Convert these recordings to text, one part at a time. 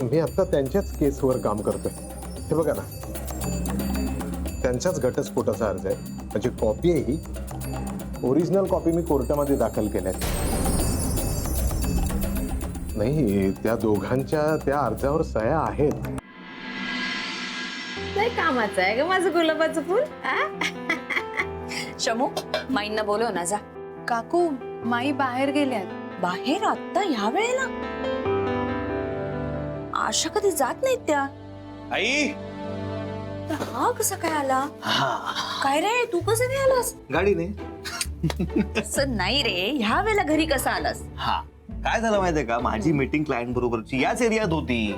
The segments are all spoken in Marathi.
मी आता त्यांच्याच केसवर काम करतोय. हे बघा ना, त्यांच्याच घटस्फोटाचा अर्ज आहे. म्हणजे कॉपी आहे ही. ओरिजिनल कॉपी मी कोर्टामध्ये दाखल केल्या. नाही, त्या दोघांच्या त्या अर्जावर सह्या आहेत. लय कामाचं आहे ग माझं गुलाबाचं फुल. शमू, माईंना बोलव ना जा. काकू, माई बाहेर गेल्यात. बाहेर आत्ता ह्या वेळेला? आशा कधी जात नाहीत त्या. आई, तर हा कसा काय आला? काय रे, तू कसं काय आलास? गाडीने. तसं नाही रे, ह्या वेळेला घरी कसा आलास? हा, काय झालं माहितीये का, माझी मीटिंग क्लायंट बरोबरची याच एरियात होती.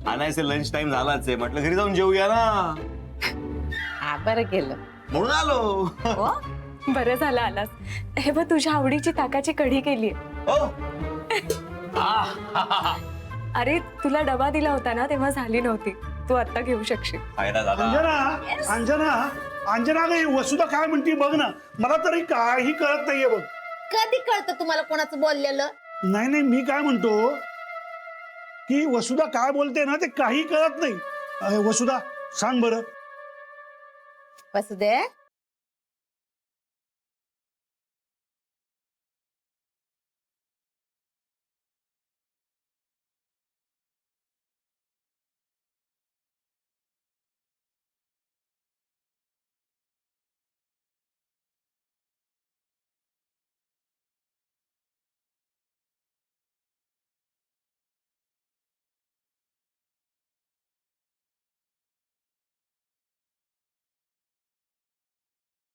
आणायचे लंच टाइम झालाच आहे, म्हटलं घरी जाऊन जेवूया ना. हा, बरं केलं. म्हणून आलो. हो? बरं झालं आलास. हे बघ, तुझ्या आवडीची ताकाची कढी केली. हो. अरे, तुला डबा दिला होता ना, तेव्हा झाली नव्हती. तू आता घेऊ शकशील. फायदा झाला. अंजना, अंजना, अंजना ग, वसुधा काय म्हणते बघ ना. मला तरी काही कळत नाहीये बघ. कधी कळतं तुम्हाला कोणाचं बोललेलं? नाही नाही, मी काय म्हणतो की वसुधा काय बोलते ना ते काही कळत नाही. वसुधा सांग बरं. बसू दे.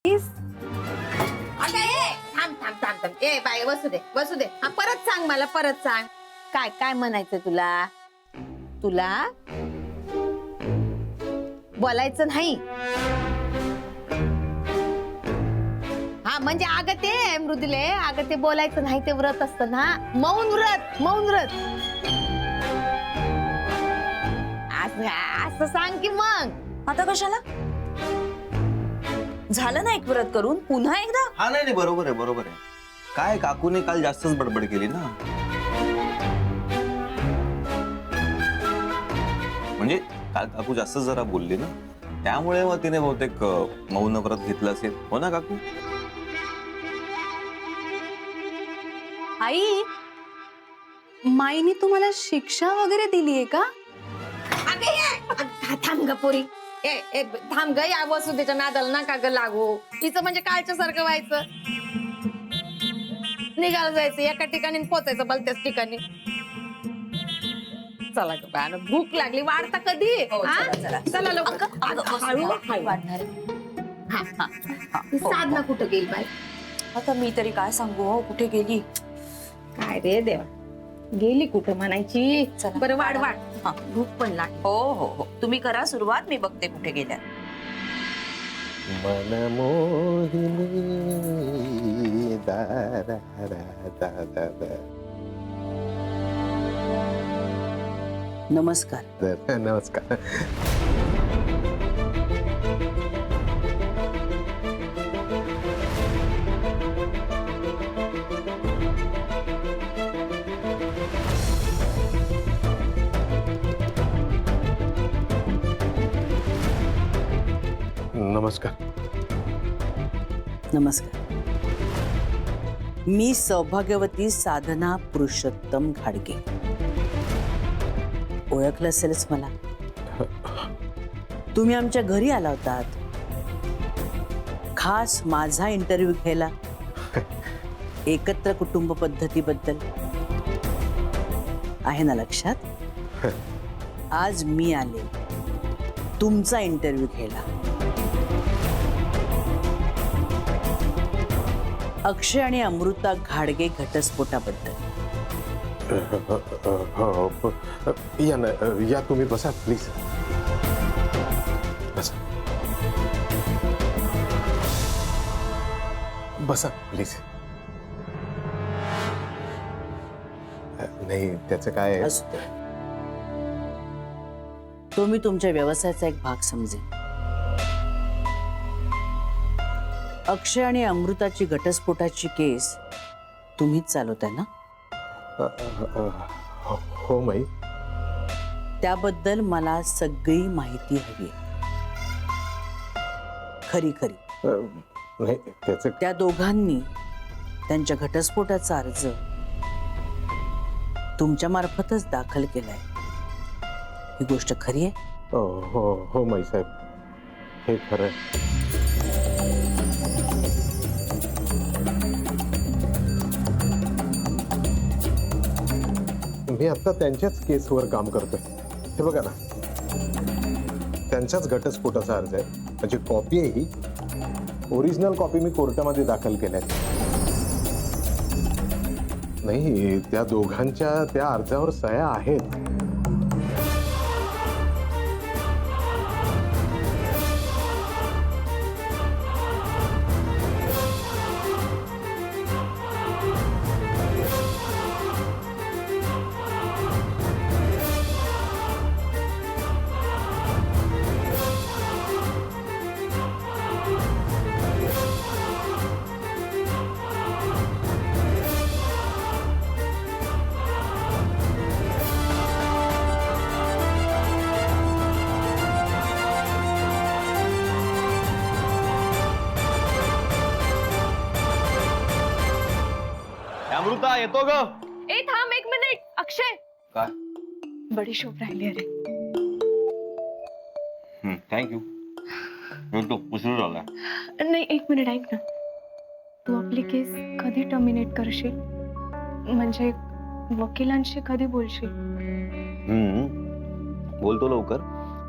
अगं, थांब थांब थांब थांब. ए बाई, बसू दे बसू दे. हा, परत सांग मला, परत सांग. काय काय म्हणायचं तुला? तुला बोलायचं नाही. हा, म्हणजे अगं ते मृदुले, अगं ते बोलायचं नाही, ते व्रत असतं ना, मौन व्रत, मौन व्रत. असं सांग की मग. आता कशाला? झालं ना एक व्रत करून, पुन्हा एकदा? हा, नाही नाही, बरोबर आहे, बरोबर आहे. काय काकूने काल जास्तच बडबड केली ना. म्हणजे काल काकू जास्त जरा बोलली ना, त्यामुळे मग तिने बहुतेक मौन व्रत घेतलं असेल. हो ना काकू? आई, माईने तुम्हाला शिक्षा वगैरे दिलीये का? अगं ये, थांब ग पोरी. ए थांब ग, या वसुदेच्या नादाला नका ग लागू. तिचं म्हणजे कालच्या सारखं व्हायचं. निघायला जायचं एका ठिकाणी आणि पोचायचं भलत्याच ठिकाणी. चला ग बाळा, भूक लागली. वाढता कधी? हा? चला लवकर. हळू हळू. वाढणार. ती साधना कुठं गेली बाई? आता मी तरी काय सांगू, हो कुठे गेली? काय रे देवा, गेली कुठं म्हणायची. चला. बरं वाढ वाढ. हा. भूक पण लागली. हो हो हो, तुम्ही करा सुरुवात, मी बघते कुठे गेल्या. मनमोहिनी दारा दा दा दा. नमस्कार. नमस्कार. नमस्कार. नमस्कार. मी सौभाग्यवती साधना पुरुषोत्तम घाडगे. ओळखलं असेलच मला. तुम्ही आमच्या घरी आला होतात खास माझा इंटरव्ह्यू घ्यायला, एकत्र कुटुंब पद्धतीबद्दल. आहे ना लक्षात? आज मी आले तुमचा इंटरव्ह्यू घ्यायला. अक्षय आणि अमृता घाडगे घटस्फोटाबद्दल. या ना, या तुम्ही बसा प्लीज. बसा बसा प्लीज. नाही, त्याचं काय आहे? असू दे. तो मी तुमच्या व्यवसायाचा एक भाग समजेन. अक्षय आणि अमृताची घटस्फोटाची केस तुम्हीच चालवताय ना? हो माई. त्याबद्दल मला सगळी माहिती हवी. खरी खरी. नाही त्याचं त्या दोघांनी त्यांच्या घटस्फोटाचा अर्ज तुमच्या मार्फतच दाखल केलाय, ही गोष्ट खरी आहे? हो हो माई साहेब, हे खरं आहे. मी आता त्यांच्याच केसवर काम करतोय. हे बघा ना, त्यांच्याच घटस्फोटाचा अर्ज आहे, म्हणजे कॉपी आहे ही. ओरिजिनल कॉपी मी कोर्टामध्ये दाखल केल्या. नाही, त्या दोघांच्या त्या अर्जावर सह्या आहेत. अमृता येतो ग. ए थांब एक मिनिट. अक्षय, काय? बडीशोप राहिली. अरे थँक्यू. येतो, उशीर झाला. नाही, एक मिनिट ऐक ना. तू आपली केस कधी टर्मिनेट करशील? म्हणजे वकिलांशी कधी बोलशील? बोलतो लवकर,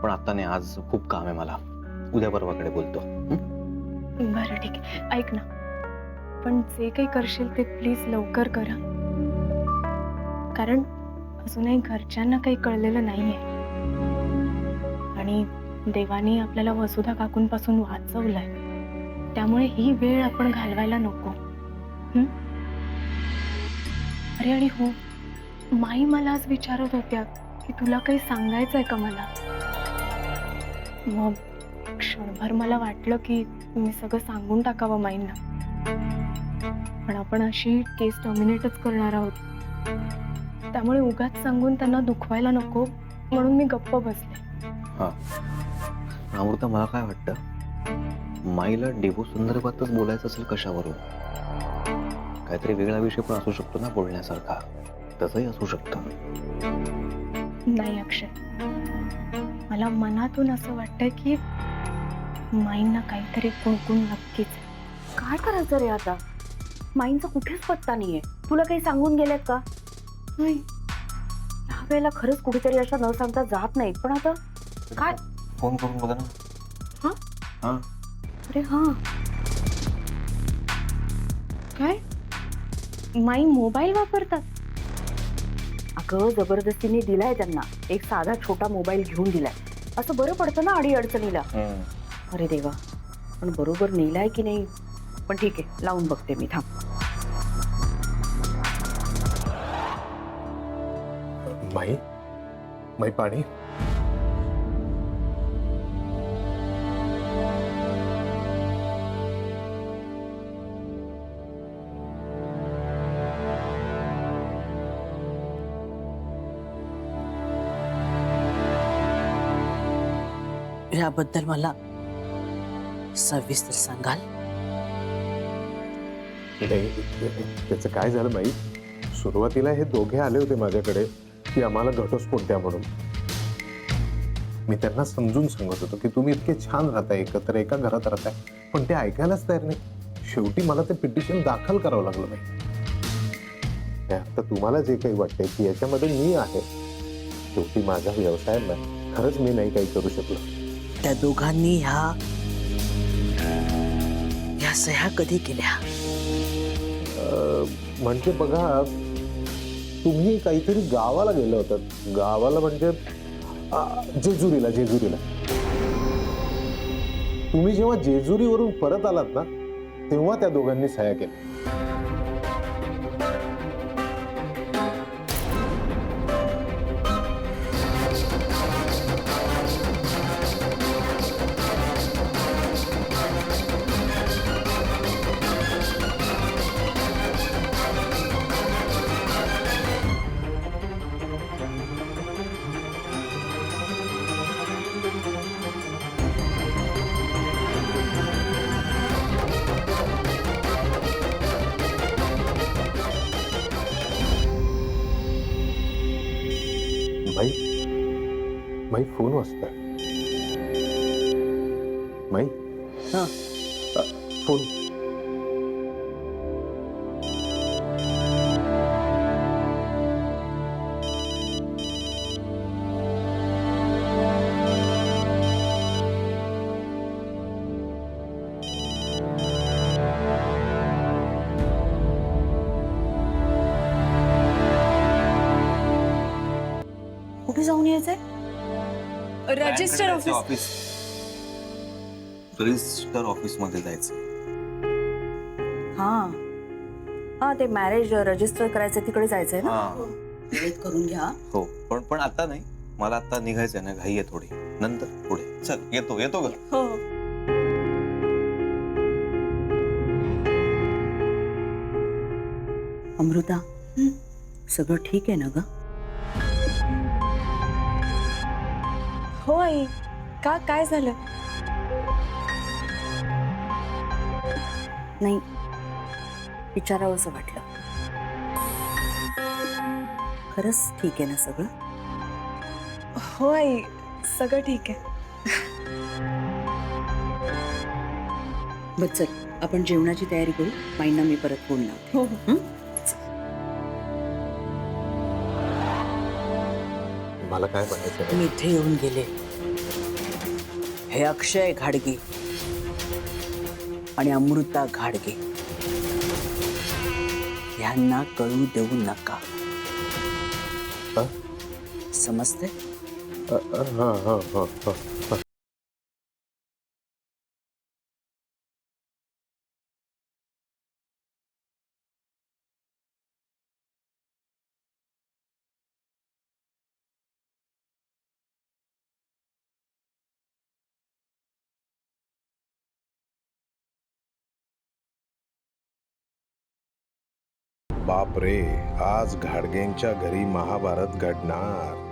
पण आता नाही. आज खूप काम आहे मला. उद्या परवाकडे बोलतो. बरं ठीक आहे. ऐक ना, पण जे काही करशील ते प्लीज लवकर करा, कारण अजूनही घरच्यांना काही कळलेलं नाहीये आणि देवानी आपल्याला वसुधा काकूंपासून वाचवलंय. त्यामुळे ही वेळ आपण घालवायला नको. अरे आणि हो, माई मला आज विचारत होत्या की तुला काही सांगायचंय का मला. मग क्षणभर मला वाटलं की मी सगळं सांगून टाकावं माईंना, पण आपण अशी केस टर्मिनेटच करणार आहोत. त्यामुळे उगाच सांगून त्यांना दुखवायला नको, म्हणून मी गप्प बसले. हा अमृता, मला काय वाटतं, माईला डिवोर्स संदर्भातच बोलायचं असेल कशावरून. काहीतरी वेगळा विषय पण असू शकतो ना बोलण्यासारखा. तसंही असू शकतं. नाही अक्षय, मला मनातून असं वाटतंय की माईंना काहीतरी कुणकुण नक्कीच. काय करायचं रे आता? माईंचा कुठेच पत्ता नाहीये. तुला काही सांगून गेलेत का? नाही, ह्या वेळेला खरंच कुठेतरी अशा न सांगता जात नाहीत. पण आता काय? फोन करून बघा ना. हा? हा. अरे हा, काय? माई मोबाईल वापरतात? अगं जबरदस्तीने दिलाय त्यांना. एक साधा छोटा मोबाईल घेऊन दिलाय. असं बरं पडतं ना अडी अडचणीला. अरे देवा, पण बरोबर नेलाय की नाही? पण ठीक आहे, लावून बघते मी. थांब. माई, माई पाणी. याबद्दल मला सविस्तर सांगाल? नाही, त्याचं काय झालं माई, सुरुवातीला हे दोघे आले होते माझ्याकडे की आम्हाला घटस्फोट द्या म्हणून. मी त्यांना समजून सांगत होतो की तुम्ही इतके छान राहताय, एकत्र एका घरात राहताय, पण ते ऐकायलाच तयार नाही. शेवटी मला ते पिटिशन दाखल करावं लागलं नाही. आता तुम्हाला जे काही वाटतंय की याच्यामध्ये मी आहे, शेवटी माझा व्यवसाय नाही, खरंच मी नाही काही करू शकलो. त्या दोघांनी ह्या सह्या कधी केल्या? म्हणजे बघा, तुम्ही काहीतरी गावाला गेलं होतं. गावाला म्हणजे जेजुरीला. तुम्ही जेव्हा जेजुरीवरून परत आलात ना, तेव्हा त्या दोघांनी सह्या केल्या. माई माई फोन वाजतोय. माई हं. फोन. कुठे जाऊन यायचंय? Register office. रजिस्टर ऑफिस मध्ये जायचं. हा हा, ते मॅरेज रजिस्टर करायचं तिकडे जायचंय ना. हा वेळेत करून घ्या. हो, पण आता नाही. मला आता निघायचंय ना, घाई आहे थोडी. नंतर पुढे चल. येतो ग. हो. अमृता, सगळं ठीक आहे ना ग? हो आई. का काय झालं? नाही, विचारावं असं वाटलं. खरंच ठीक आहे ना सगळं? हो आई, सगळं ठीक आहे. बरं चल, आपण जेवणाची तयारी करू. माईंना मी परत फोन लावते. हो. मला काय म्हणायचं मी इथे येऊन गेले. हे अक्षय घाडगे आणि अमृता घाडगे यांना कळू देऊ नका. हा? समजते? हा हा हा हा हा. बाप रे, आज घाडगेंच्या घरी महाभारत घडणार.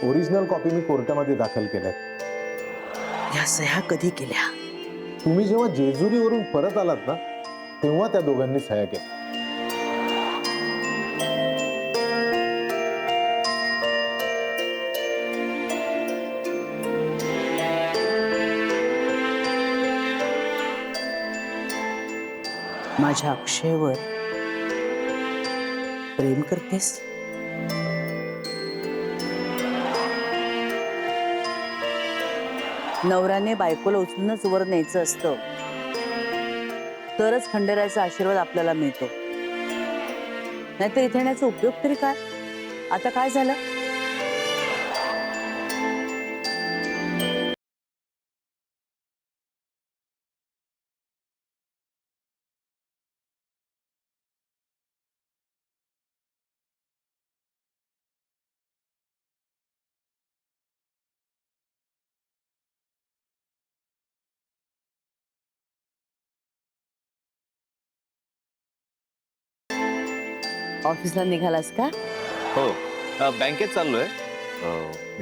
ओरिजिनल कॉपी मी कोर्टामध्ये दाखल केल्या. या सह्या कधी केल्या? तुम्ही जेव्हा जेजुरीवरून परत आलात ना, तेव्हा त्या दोघांनी सह्या केल्या. माझ्या अक्षयवर प्रेम करतेस? नवऱ्याने बायकोला उचलूनच वर न्यायचं असतं, तरच खंडेरायाचा आशीर्वाद आपल्याला मिळतो. नाहीतर इथे येण्याचा उपयोग तरी काय? आता काय झालं? ऑफिसला निघालास का? हो, बँकेत चाललोय.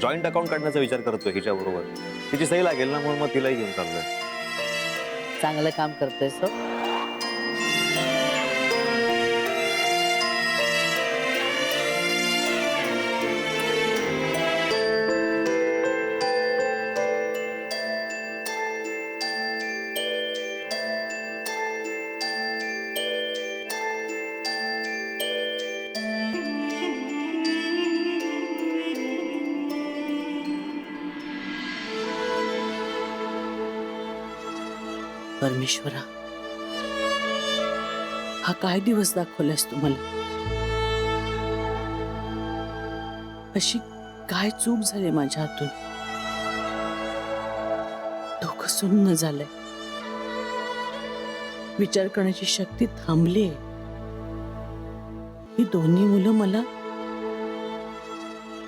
जॉईंट अकाउंट काढण्याचा विचार करतोय हिच्या बरोबर. तिची सही लागेल ना, म्हणून मग तिलाही घेऊन चाललोय. चांगलं काम करतोयस हो. परमेश्वरा, हा काय दिवस दाखवलास तुम्हाला? अशी काय चूक झाली माझ्या हातून? डोकं सुन्न झालंय. विचार करण्याची शक्ती थांबली. ही दोन्ही मुलं मला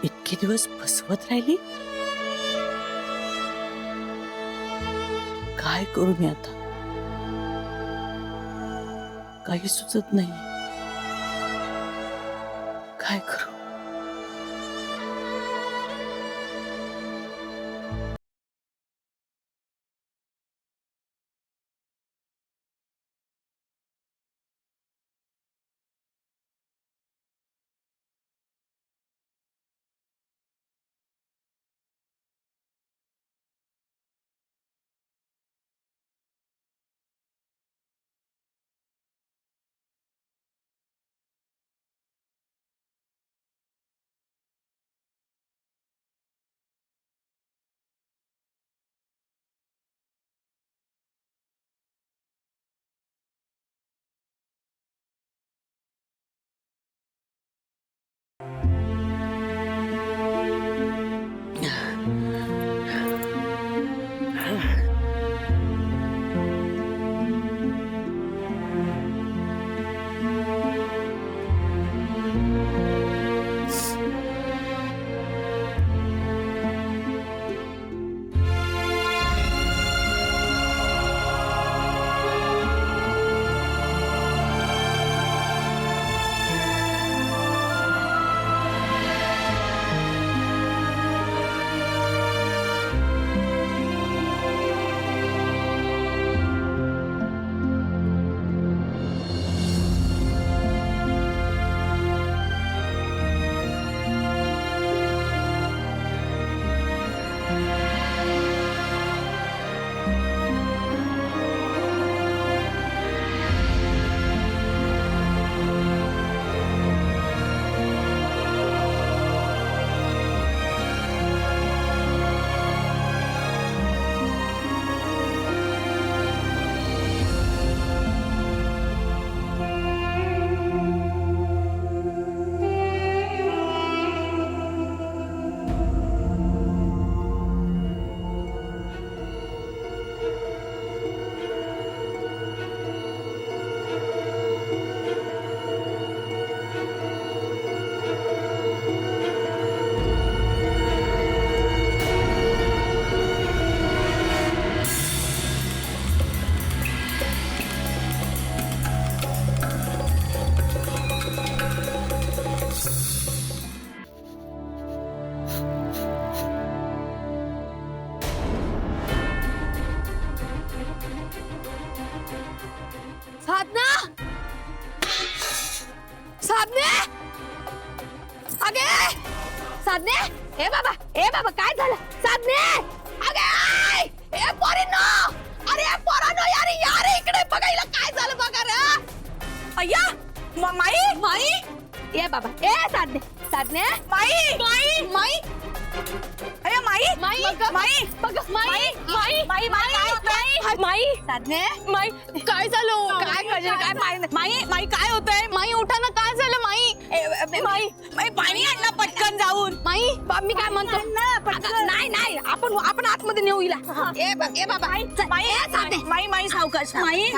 इतके दिवस फसवत राहिली. काय करू मी आता? काही सुचत नाही. काय करू? साधने अगे साधने ए बाबा काय झालं साधने अगे ए पोरीनो अरे पोरानो यार इकडे बघा हिला काय झालं बघा रे अय्या माई ए बाबा ए साधने माई अरे माई साधने माई काय झालं काय माई काय होतंय माई उठा ना काय झालं माई पाणी आणला पटकन जाऊन माई मी काय म्हणतो नाही आपण आतमध्ये नेऊ हिला ए बाबा माई सावकाश माई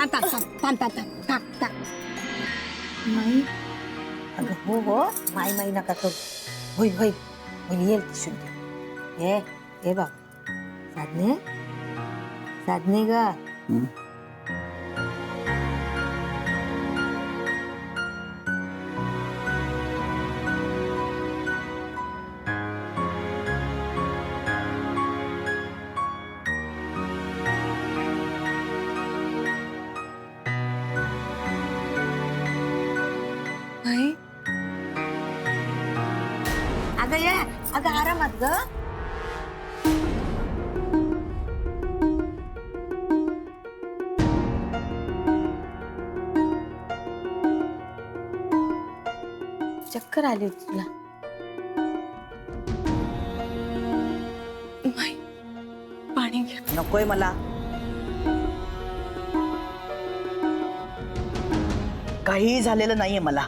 अगं हो माई नका करू होईल येईल ती शुद्ध ए बाबा साधने ग अगं आरामात ग चक्कर आली तुला पाणी घे नकोय मला काही झालेलं नाहीये मला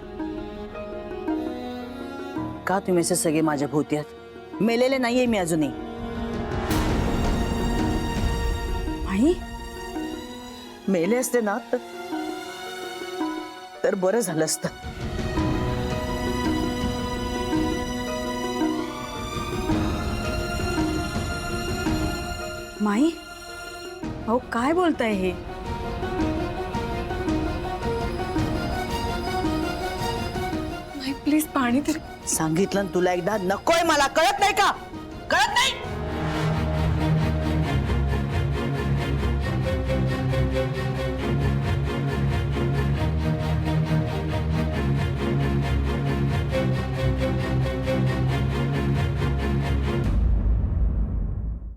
का तुम्ही असे सगळे माझ्या भोवती आहात मेलेले नाहीये मी अजूनही माई मेले असते ना तर बरं झालं असतं माई अहो काय बोलताय हे माई प्लीज पाणी तरी सांगितलं ना तुला एकदा नकोय मला कळत नाही का कळत नाही